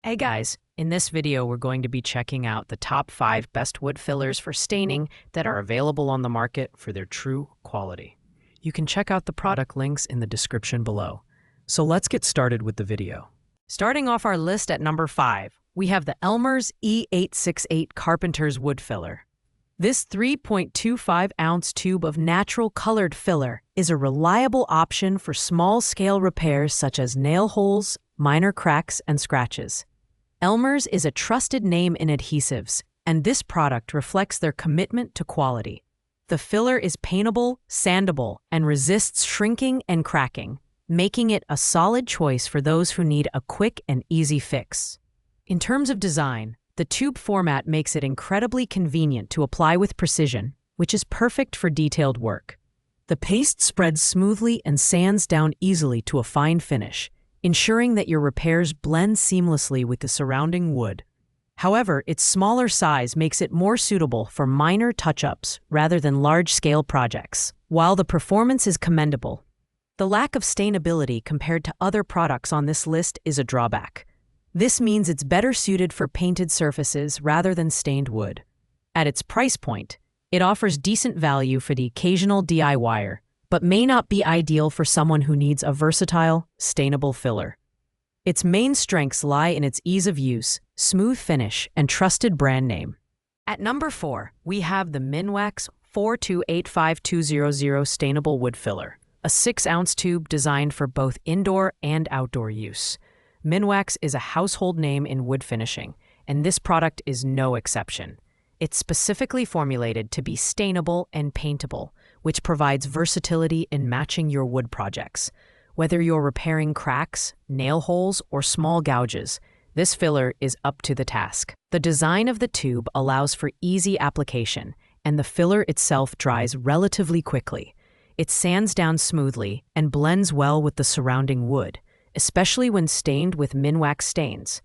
Hey guys, in this video we're going to be checking out the top 5 best wood fillers for staining that are available on the market for their true quality. You can check out the product links in the description below. So let's get started with the video. Starting off our list at number 5, we have the Elmer's E868 Carpenter's Wood Filler. This 3.25-ounce tube of natural colored filler is a reliable option for small-scale repairs such as nail holes, minor cracks, and scratches. Elmer's is a trusted name in adhesives, and this product reflects their commitment to quality. The filler is paintable, sandable, and resists shrinking and cracking, making it a solid choice for those who need a quick and easy fix. In terms of design, the tube format makes it incredibly convenient to apply with precision, which is perfect for detailed work. The paste spreads smoothly and sands down easily to a fine finish, ensuring that your repairs blend seamlessly with the surrounding wood. However, its smaller size makes it more suitable for minor touch-ups rather than large-scale projects. While the performance is commendable, the lack of stainability compared to other products on this list is a drawback. This means it's better suited for painted surfaces rather than stained wood. At its price point, it offers decent value for the occasional DIYer, but may not be ideal for someone who needs a versatile, stainable filler. Its main strengths lie in its ease of use, smooth finish, and trusted brand name. At number 4, we have the Minwax 4285200 Stainable Wood Filler, a 6-ounce tube designed for both indoor and outdoor use. Minwax is a household name in wood finishing, and this product is no exception. It's specifically formulated to be stainable and paintable, which provides versatility in matching your wood projects. Whether you're repairing cracks, nail holes, or small gouges, this filler is up to the task. The design of the tube allows for easy application, and the filler itself dries relatively quickly. It sands down smoothly and blends well with the surrounding wood, especially when stained with Minwax stains.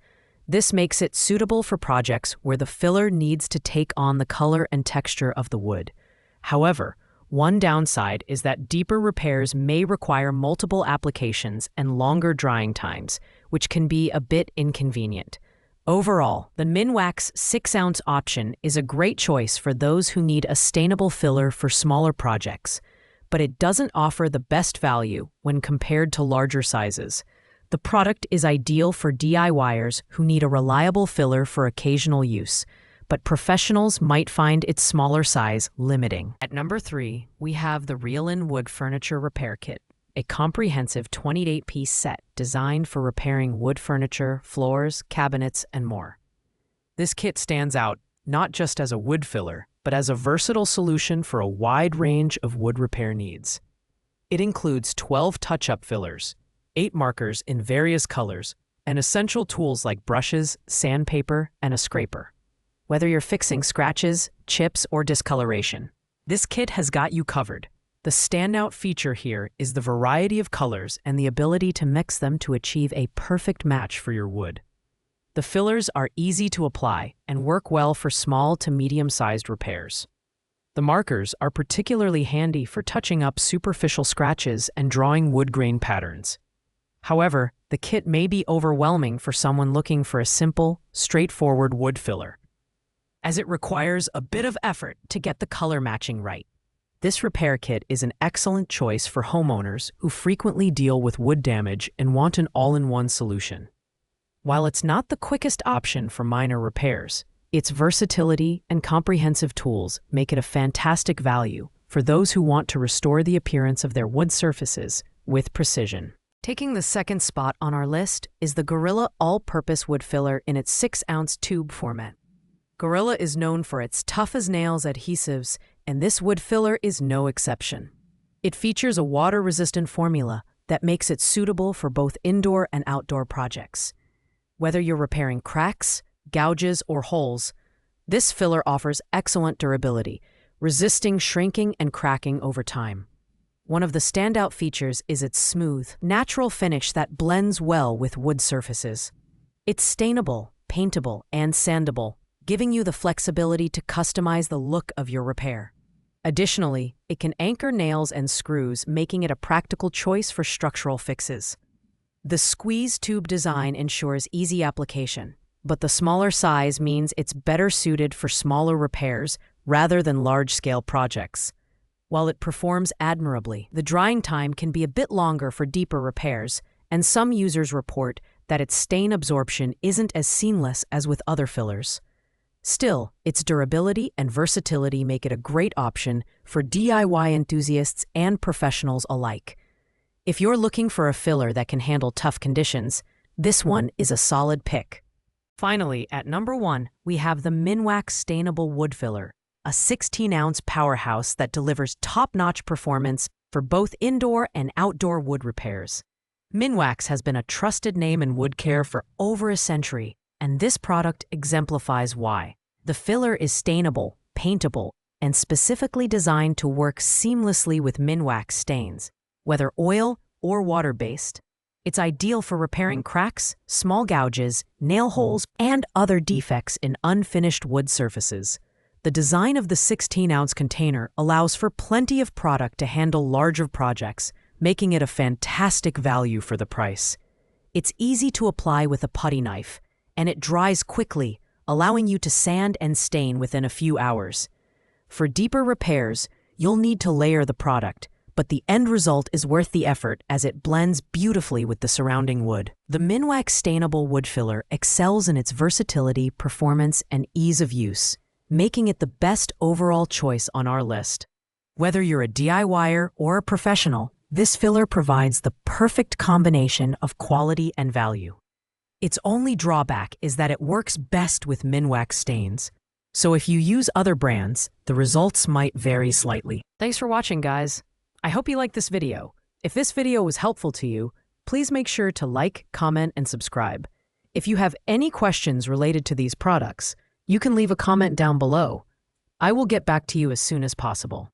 This makes it suitable for projects where the filler needs to take on the color and texture of the wood. However, one downside is that deeper repairs may require multiple applications and longer drying times, which can be a bit inconvenient. Overall, the Minwax 6-ounce option is a great choice for those who need a stainable filler for smaller projects, but it doesn't offer the best value when compared to larger sizes. The product is ideal for DIYers who need a reliable filler for occasional use, but professionals might find its smaller size limiting. At number 3, we have the REALINN Wood Furniture Repair Kit, a comprehensive 28-piece set designed for repairing wood furniture, floors, cabinets, and more. This kit stands out not just as a wood filler, but as a versatile solution for a wide range of wood repair needs. It includes 12 touch-up fillers, 8 markers in various colors, and essential tools like brushes, sandpaper, and a scraper. Whether you're fixing scratches, chips, or discoloration, this kit has got you covered. The standout feature here is the variety of colors and the ability to mix them to achieve a perfect match for your wood. The fillers are easy to apply and work well for small to medium-sized repairs. The markers are particularly handy for touching up superficial scratches and drawing wood grain patterns. However, the kit may be overwhelming for someone looking for a simple, straightforward wood filler, as it requires a bit of effort to get the color matching right. This repair kit is an excellent choice for homeowners who frequently deal with wood damage and want an all-in-one solution. While it's not the quickest option for minor repairs, its versatility and comprehensive tools make it a fantastic value for those who want to restore the appearance of their wood surfaces with precision. Taking the second spot on our list is the Gorilla All-Purpose Wood Filler in its 6-ounce tube format. Gorilla is known for its tough-as-nails adhesives, and this wood filler is no exception. It features a water-resistant formula that makes it suitable for both indoor and outdoor projects. Whether you're repairing cracks, gouges, or holes, this filler offers excellent durability, resisting shrinking and cracking over time. One of the standout features is its smooth, natural finish that blends well with wood surfaces. It's stainable, paintable, and sandable, giving you the flexibility to customize the look of your repair. Additionally, it can anchor nails and screws, making it a practical choice for structural fixes. The squeeze tube design ensures easy application, but the smaller size means it's better suited for smaller repairs rather than large-scale projects. While it performs admirably, the drying time can be a bit longer for deeper repairs, and some users report that its stain absorption isn't as seamless as with other fillers. Still, its durability and versatility make it a great option for DIY enthusiasts and professionals alike. If you're looking for a filler that can handle tough conditions, this one is a solid pick. Finally, at number 1, we have the Minwax Stainable Wood Filler, a 16-ounce powerhouse that delivers top-notch performance for both indoor and outdoor wood repairs. Minwax has been a trusted name in wood care for over a century, and this product exemplifies why. The filler is stainable, paintable, and specifically designed to work seamlessly with Minwax stains, whether oil or water-based. It's ideal for repairing cracks, small gouges, nail holes, and other defects in unfinished wood surfaces. The design of the 16-ounce container allows for plenty of product to handle larger projects, making it a fantastic value for the price. It's easy to apply with a putty knife, and it dries quickly, allowing you to sand and stain within a few hours. For deeper repairs, you'll need to layer the product, but the end result is worth the effort as it blends beautifully with the surrounding wood. The Minwax Stainable Wood Filler excels in its versatility, performance, and ease of use, making it the best overall choice on our list. Whether you're a DIYer or a professional, this filler provides the perfect combination of quality and value. Its only drawback is that it works best with Minwax stains. So if you use other brands, the results might vary slightly. Thanks for watching, guys. I hope you liked this video. If this video was helpful to you, please make sure to like, comment, and subscribe. If you have any questions related to these products, you can leave a comment down below. I will get back to you as soon as possible.